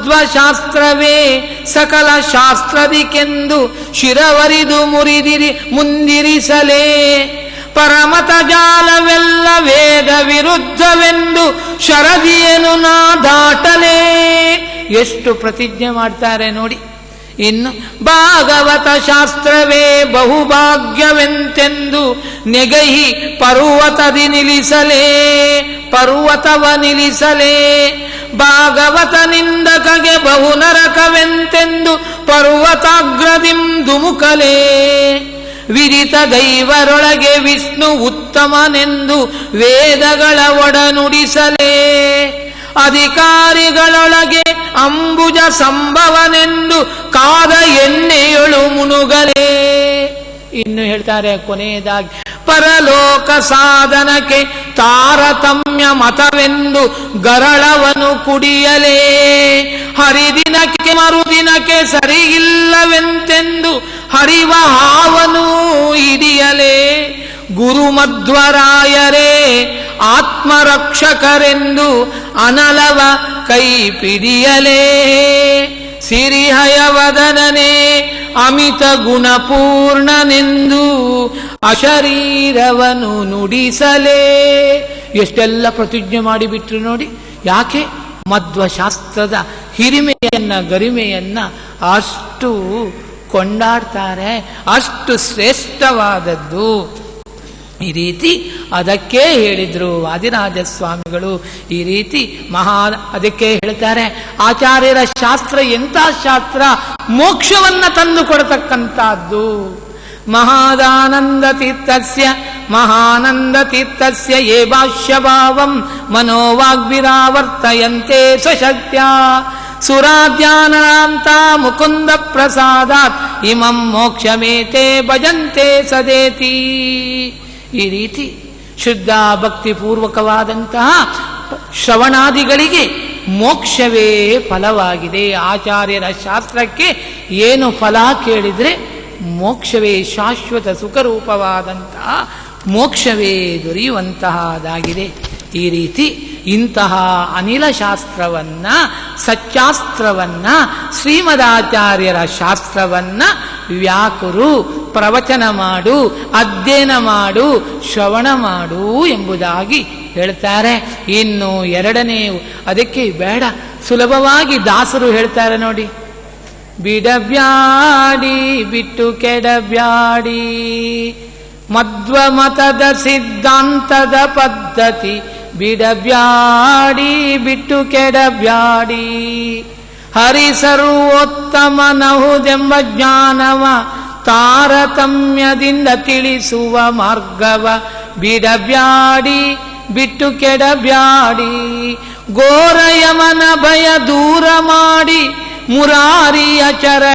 ಮಧ್ವಶಾಸ್ತ್ರವೇ ಸಕಲ ಶಾಸ್ತ್ರದಿಕೆಂದು ಶಿರವರಿದು ಮುರಿದಿರಿ ಮುಂದಿರಿಸಲೇ ಪರಮತ ಜಾಲವೆಲ್ಲ ವೇದ ವಿರುದ್ಧವೆಂದು ಶರದಿಯನು ನಾ ದಾಟಲೇ. ಎಷ್ಟು ಪ್ರತಿಜ್ಞೆ ಮಾಡ್ತಾರೆ ನೋಡಿ. ಇನ್ನು ಭಾಗವತ ಶಾಸ್ತ್ರವೇ ಬಹುಭಾಗ್ಯವೆಂತೆಂದು ನೆಗಹಿ ಪರ್ವತದಿ ನಿಲ್ಲಿಸಲೇ ಪರ್ವತವ ನಿಲ್ಲಿಸಲೇ ಭಾಗವತ ನಿಂದಕಗೆ ಬಹು ನರಕವೆಂತೆಂದು ಪರ್ವತಾಗ್ರದಿಂ ಧುಮುಕಲೇ ವಿದಿತ ದೈವರೊಳಗೆ ವಿಷ್ಣು ಉತ್ತಮನೆಂದು ವೇದಗಳ ಒಡನುಡಿಸಲೇ ಅಧಿಕಾರಿಗಳೊಳಗೆ ಅಂಬುಜ ಸಂಭವನೆಂದು ಕಾದ ಎಣ್ಣೆಯೊಳು ಮುನುಗಲೇ. ಇನ್ನು ಹೇಳ್ತಾರೆ ಕೊನೆಯದಾಗಿ ಪರಲೋಕ ಸಾಧನಕ್ಕೆ ತಾರತಮ್ಯ ಮತವೆಂದು ಗರಳವನು ಕುಡಿಯಲೇ ಹರಿದಿನಕ್ಕೆ ಮರುದಿನಕ್ಕೆ ಸರಿಯಿಲ್ಲವೆಂತೆಂದು ಹರಿವ ಹಾವನು ಹಿಡಿಯಲೇ ಗುರುಮಧ್ವರಾಯರೇ ಆತ್ಮರಕ್ಷಕರೆಂದು ಅನಲವ ಕೈ ಪಿಡಿಯಲೇ ಸಿರಿಹಯವದನನೇ ಅಮಿತ ಗುಣಪೂರ್ಣನೆಂದು ಅಶರೀರವನು ನುಡಿಸಲೇ. ಎಷ್ಟೆಲ್ಲ ಪ್ರತಿಜ್ಞೆ ಮಾಡಿಬಿಟ್ರು ನೋಡಿ. ಯಾಕೆ? ಮಧ್ವಶಾಸ್ತ್ರದ ಹಿರಿಮೆಯನ್ನ ಗರಿಮೆಯನ್ನ ಅಷ್ಟು ಕೊಂಡಾಡ್ತಾರೆ, ಅಷ್ಟು ಶ್ರೇಷ್ಠವಾದದ್ದು. ಈ ರೀತಿ ಅದಕ್ಕೆ ಹೇಳಿದ್ರು ವಾದಿರಾಜ ಸ್ವಾಮಿಗಳು. ಈ ರೀತಿ ಅದಕ್ಕೆ ಹೇಳ್ತಾರೆ ಆಚಾರ್ಯರ ಶಾಸ್ತ್ರ ಎಂಥ ಶಾಸ್ತ್ರ, ಮೋಕ್ಷವನ್ನ ತಂದು ಕೊಡತಕ್ಕಂಥದ್ದು. ಮಹಾದಾನಂದ ತೀರ್ಥಸ್ಯ ಯೇ ಭಾಷ್ಯಭಾವಂ ಮನೋವಾಗ್ವಿರಾವರ್ತಯಂತೆ ಸ್ವಶಕ್ತ್ಯ ಸುರಾಧ್ಯಾನಾಂತ ಮುಕುಂದ ಪ್ರಸಾದಾತ್ ಇಮಂ ಮೋಕ್ಷಮೇತೆ ಭಜಂತೆ ಸದೇತಿ. ಈ ರೀತಿ ಶುದ್ಧ ಭಕ್ತಿಪೂರ್ವಕವಾದಂತಹ ಶ್ರವಣಾದಿಗಳಿಗೆ ಮೋಕ್ಷವೇ ಫಲವಾಗಿದೆ. ಆಚಾರ್ಯರ ಶಾಸ್ತ್ರಕ್ಕೆ ಏನು ಫಲ ಕೇಳಿದರೆ ಮೋಕ್ಷವೇ ಶಾಶ್ವತ ಸುಖರೂಪವಾದಂತಹ ಮೋಕ್ಷವೇ ದೊರೆಯುವಂತಹದಾಗಿದೆ. ಈ ರೀತಿ ಇಂತಹ ಅನಿಲ ಶಾಸ್ತ್ರವನ್ನ, ಸಚ್ಚಾಸ್ತ್ರವನ್ನ, ಶ್ರೀಮದಾಚಾರ್ಯರ ಶಾಸ್ತ್ರವನ್ನ ವ್ಯಾಕುರು, ಪ್ರವಚನ ಮಾಡು, ಅಧ್ಯಯನ ಮಾಡು, ಶ್ರವಣ ಮಾಡು ಎಂಬುದಾಗಿ ಹೇಳ್ತಾರೆ. ಇನ್ನು ಎರಡನೇ ಅದಕ್ಕೆ ಬೇಡ, ಸುಲಭವಾಗಿ ದಾಸರು ಹೇಳ್ತಾರೆ ನೋಡಿ. ಬಿಡಬ್ಯಾಡಿ ಬಿಟ್ಟು ಕೆಡಬ್ಯಾಡಿ ಮಧ್ವ ಮತದ ಸಿದ್ಧಾಂತದ ಪದ್ಧತಿ ಬಿಡಬ್ಯಾಡಿ ಬಿಟ್ಟು ಕೆಡಬ್ಯಾಡಿ ಹರಿಸರ್ವೋತ್ತಮನಹುದೆಂಬ ಜ್ಞಾನವ ತಾರತಮ್ಯದಿಂದ ತಿಳಿಸುವ ಮಾರ್ಗವ ಬಿಡಬ್ಯಾಡಿ ಬಿಟ್ಟು ಕೆಡಬ್ಯಾಡಿ ಘೋರಯಮನ ಭಯ ದೂರ ಮಾಡಿ ಮುರಾರಿಯ ಚರ